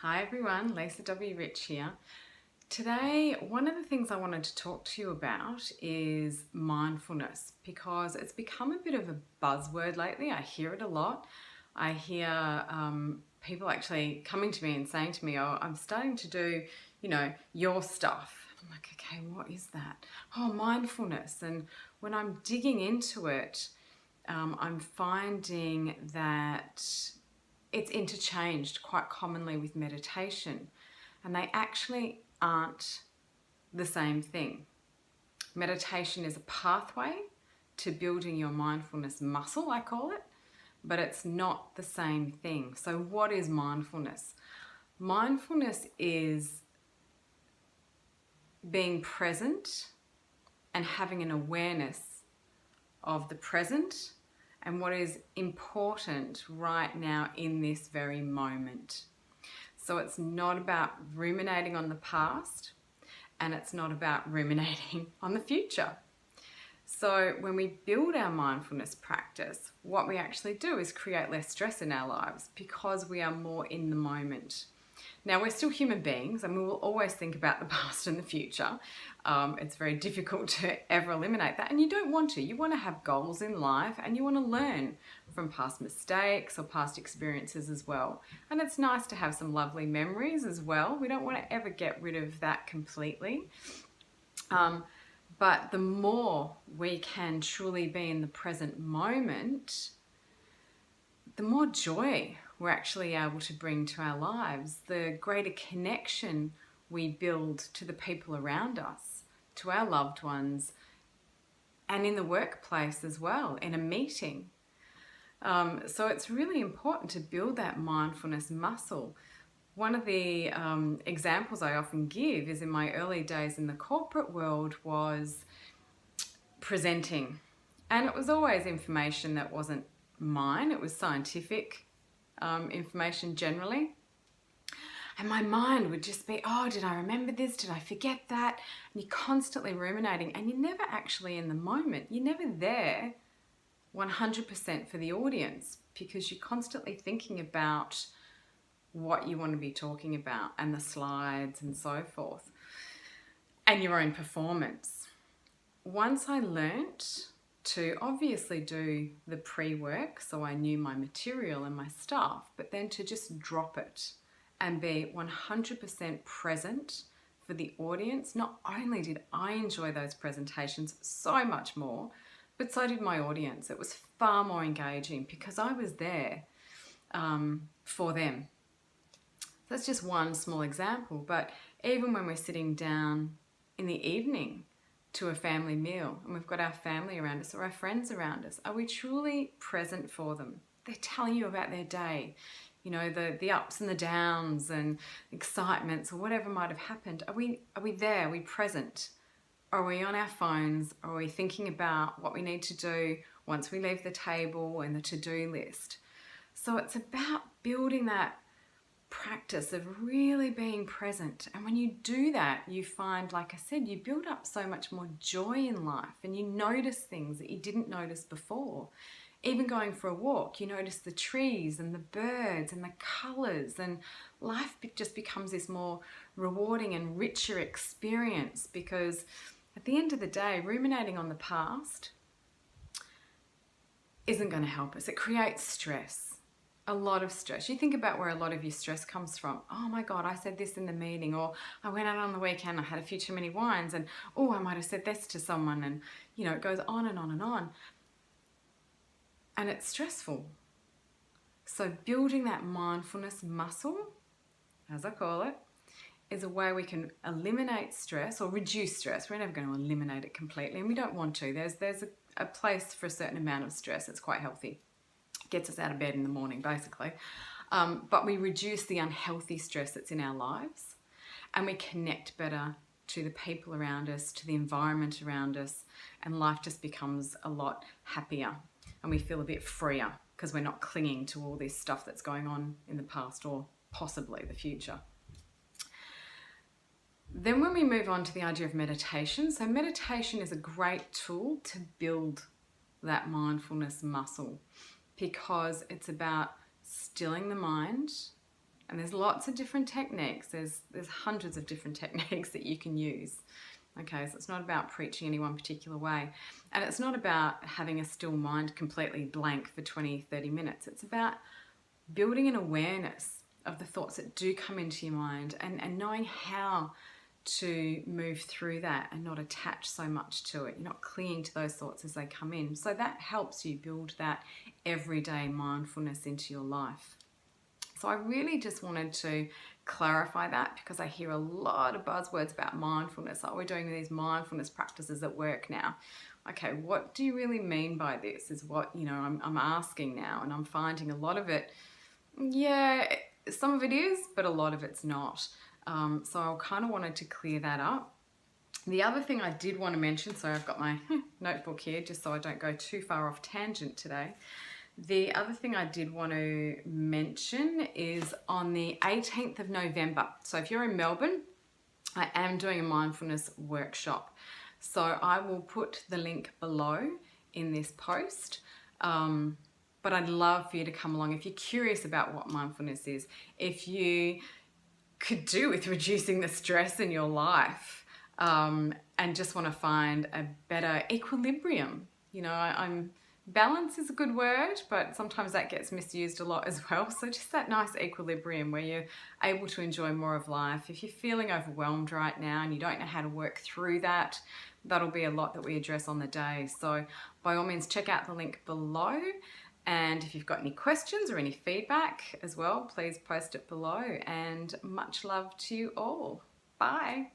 Hi everyone, Lisa W. Rich here. Today, one of the things I wanted to talk to you about is mindfulness because it's become a bit of a buzzword lately. I hear it a lot. I hear people actually coming to me and saying to me, "Oh, I'm starting to do, your stuff." I'm like, "Okay, what is that?" "Oh, mindfulness." And when I'm digging into it, I'm finding that it's interchanged quite commonly with meditation, and they actually aren't the same thing. Meditation is a pathway to building your mindfulness muscle, I call it, but it's not the same thing. So, what is mindfulness? Mindfulness is being present and having an awareness of the present and what is important right now in this very moment. So it's not about ruminating on the past, and it's not about ruminating on the future. So when we build our mindfulness practice, what we actually do is create less stress in our lives because we are more in the moment. Now, we're still human beings and we will always think about the past and the future. It's very difficult to ever eliminate that, and you don't want to. You want to have goals in life and you want to learn from past mistakes or past experiences as well. And it's nice to have some lovely memories as well. We don't want to ever get rid of that completely. But the more we can truly be in the present moment, the more joy we're actually able to bring to our lives, the greater connection we build to the people around us, to our loved ones, and in the workplace as well, in a meeting. So it's really important to build that mindfulness muscle. One of the examples I often give is in my early days in the corporate world was presenting. And it was always information that wasn't mine, it was scientific information generally. And my mind would just be, "Oh, did I remember this? Did I forget that?" And you're constantly ruminating and you're never actually in the moment. You're never there 100% for the audience because you're constantly thinking about what you want to be talking about and the slides and so forth and your own performance. Once I learnt to obviously do the pre-work, so I knew my material and my stuff, but then to just drop it and be 100% present for the audience. Not only did I enjoy those presentations so much more, but so did my audience. It was far more engaging because I was there for them. That's just one small example, but even when we're sitting down in the evening to a family meal and we've got our family around us or our friends around us, are we truly present for them? They're telling you about their day, the ups and the downs and excitements or whatever might have happened. Are we there? Are we present? Are we on our phones? Are we thinking about what we need to do once we leave the table and the to-do list? So it's about building that practice of really being present. And when you do that, you find, like I said, you build up so much more joy in life and you notice things that you didn't notice before. Even going for a walk, you notice the trees and the birds and the colours, and life just becomes this more rewarding and richer experience because at the end of the day, ruminating on the past isn't going to help us. It creates stress. A lot of stress. You think about where a lot of your stress comes from. "Oh my God, I said this in the meeting," or "I went out on the weekend, I had a few too many wines," and "oh, I might have said this to someone," and it goes on and on and on. And it's stressful. So building that mindfulness muscle, as I call it, is a way we can eliminate stress or reduce stress. We're never going to eliminate it completely, and we don't want to. There's a place for a certain amount of stress. It's quite healthy. Gets us out of bed in the morning, basically. But we reduce the unhealthy stress that's in our lives, and we connect better to the people around us, to the environment around us, and life just becomes a lot happier, and we feel a bit freer because we're not clinging to all this stuff that's going on in the past or possibly the future. Then when we move on to the idea of meditation, so meditation is a great tool to build that mindfulness muscle, because it's about stilling the mind And there's lots of different techniques. There's hundreds of different techniques that you can use. Okay, so it's not about preaching any one particular way. And it's not about having a still mind completely blank for 20, 30 minutes. It's about building an awareness of the thoughts that do come into your mind and knowing how to move through that and not attach so much to it. You're not clinging to those thoughts as they come in. So that helps you build that everyday mindfulness into your life. So I really just wanted to clarify that, because I hear a lot of buzzwords about mindfulness. Like, we're doing these mindfulness practices at work now. Okay, what do you really mean by this is what, I'm asking now, and I'm finding a lot of it, yeah, some of it is, but a lot of it's not. So I kind of wanted to clear that up. The other thing I did want to mention, so I've got my notebook here just so I don't go too far off tangent today. The other thing I did want to mention is on the 18th of November. So if you're in Melbourne, I am doing a mindfulness workshop. So I will put the link below in this post. But I'd love for you to come along if you're curious about what mindfulness is. If you could do with reducing the stress in your life, and just want to find a better equilibrium. Balance is a good word, but sometimes that gets misused a lot as well. So just that nice equilibrium where you're able to enjoy more of life. If you're feeling overwhelmed right now and you don't know how to work through that, that'll be a lot that we address on the day. So by all means, check out the link below. And if you've got any questions or any feedback as well, please post it below. And much love to you all. Bye.